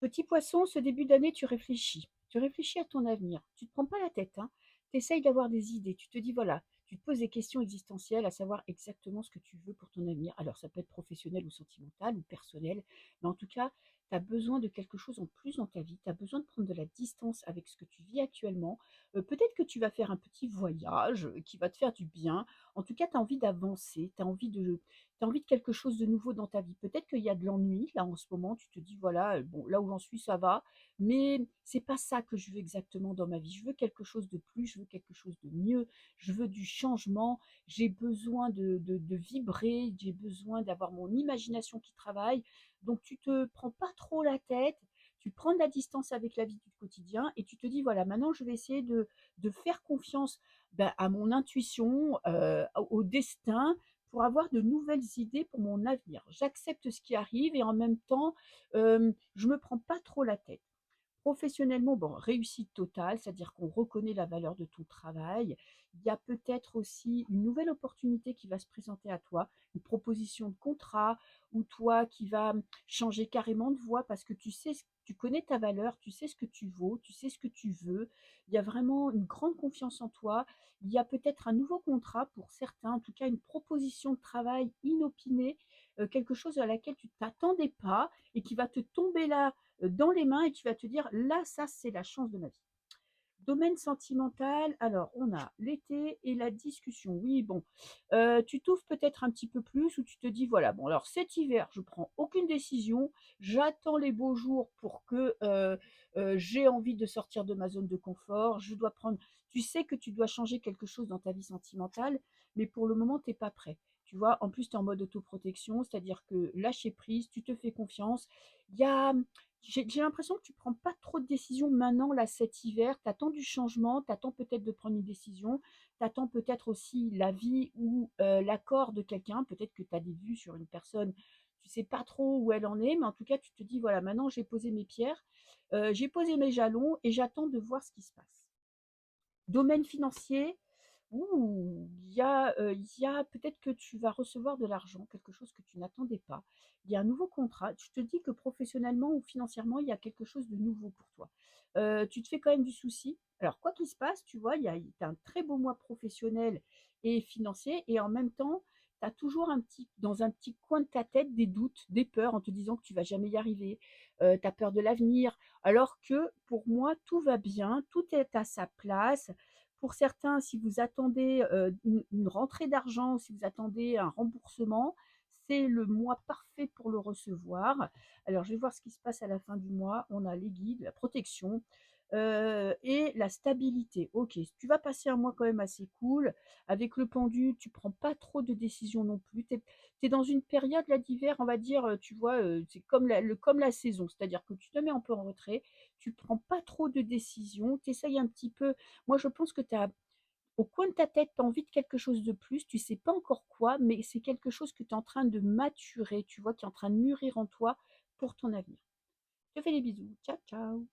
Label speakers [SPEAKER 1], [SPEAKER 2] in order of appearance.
[SPEAKER 1] Petit poisson, ce début d'année, tu réfléchis. Tu réfléchis à ton avenir. Tu te prends pas la tête, hein. Tu essayes d'avoir des idées. Tu te dis, voilà, tu te poses des questions existentielles à savoir exactement ce que tu veux pour ton avenir. Alors, ça peut être professionnel ou sentimental ou personnel, mais en tout cas, tu as besoin de quelque chose en plus dans ta vie. Tu as besoin de prendre de la distance avec ce que tu vis actuellement. Peut-être que tu vas faire un petit voyage qui va te faire du bien. En tout cas, tu as envie d'avancer. Tu as envie de quelque chose de nouveau dans ta vie. Peut-être qu'il y a de l'ennui, là, en ce moment, tu te dis: «Voilà, bon, là où j'en suis, ça va, mais c'est pas ça que je veux exactement dans ma vie. Je veux quelque chose de plus, je veux quelque chose de mieux, je veux du changement, j'ai besoin de vibrer, j'ai besoin d'avoir mon imagination qui travaille». Donc tu te prends pas trop la tête, tu prends de la distance avec la vie du quotidien et tu te dis: «Voilà, maintenant je vais essayer de faire confiance, bah, à mon intuition, au destin, pour avoir de nouvelles idées pour mon avenir. J'accepte ce qui arrive et en même temps, je me prends pas trop la tête. Professionnellement, bon, réussite totale, c'est-à-dire qu'on reconnaît la valeur de ton travail. Il y a peut-être aussi une nouvelle opportunité qui va se présenter à toi, une proposition de contrat ou toi qui va changer carrément de voie parce que tu connais ta valeur, tu sais ce que tu vaux, tu sais ce que tu veux. Il y a vraiment une grande confiance en toi. Il y a peut-être un nouveau contrat pour certains, en tout cas une proposition de travail inopinée, quelque chose à laquelle tu t'attendais pas et qui va te tomber là dans les mains et tu vas te dire: «Là, ça, c'est la chance de ma vie». Domaine sentimental, alors on a l'été et la discussion. Oui, bon, tu t'ouvres peut-être un petit peu plus ou tu te dis: «Voilà, bon alors cet hiver, je prends aucune décision, j'attends les beaux jours pour que, j'ai envie de sortir de ma zone de confort, je dois prendre». Tu sais que tu dois changer quelque chose dans ta vie sentimentale, mais pour le moment, tu es pas prêt. Tu vois? En plus, tu es en mode autoprotection, c'est-à-dire que lâcher prise, tu te fais confiance. Il y a j'ai l'impression que tu prends pas trop de décisions maintenant, là, cet hiver. Tu attends du changement, tu attends peut-être de prendre une décision, tu attends peut-être aussi l'avis ou l'accord de quelqu'un. Peut-être que tu as des vues sur une personne, tu sais pas trop où elle en est, mais en tout cas, tu te dis: «Voilà, maintenant j'ai posé mes pierres, j'ai posé mes jalons et j'attends de voir ce qui se passe». Domaine financier, il y a peut-être que tu vas recevoir de l'argent, quelque chose que tu n'attendais pas. Il y a un nouveau contrat. Tu te dis que professionnellement ou financièrement, il y a quelque chose de nouveau pour toi. Tu te fais quand même du souci. Alors quoi qu'il se passe, tu vois, tu as un très beau mois professionnel et financier et en même temps, tu as toujours dans un petit coin de ta tête des doutes, des peurs en te disant que tu vas jamais y arriver. Tu as peur de l'avenir, alors que pour moi, tout va bien, tout est à sa place. Pour certains, si vous attendez une rentrée d'argent, si vous attendez un remboursement, c'est le mois parfait pour le recevoir. Alors, je vais voir ce qui se passe à la fin du mois. On a les guides, la protection et la stabilité. Ok, tu vas passer un mois quand même assez cool. Avec le pendu, tu prends pas trop de décisions non plus. Tu es dans une période là d'hiver, on va dire, tu vois, c'est comme la saison, c'est-à-dire que tu te mets un peu en retrait, tu prends pas trop de décisions, tu essayes un petit peu. Moi, je pense que tu as au coin de ta tête, tu as envie de quelque chose de plus, tu sais pas encore quoi, mais c'est quelque chose que tu es en train de maturer, tu vois, qui est en train de mûrir en toi pour ton avenir. Je te fais des bisous. Ciao, ciao.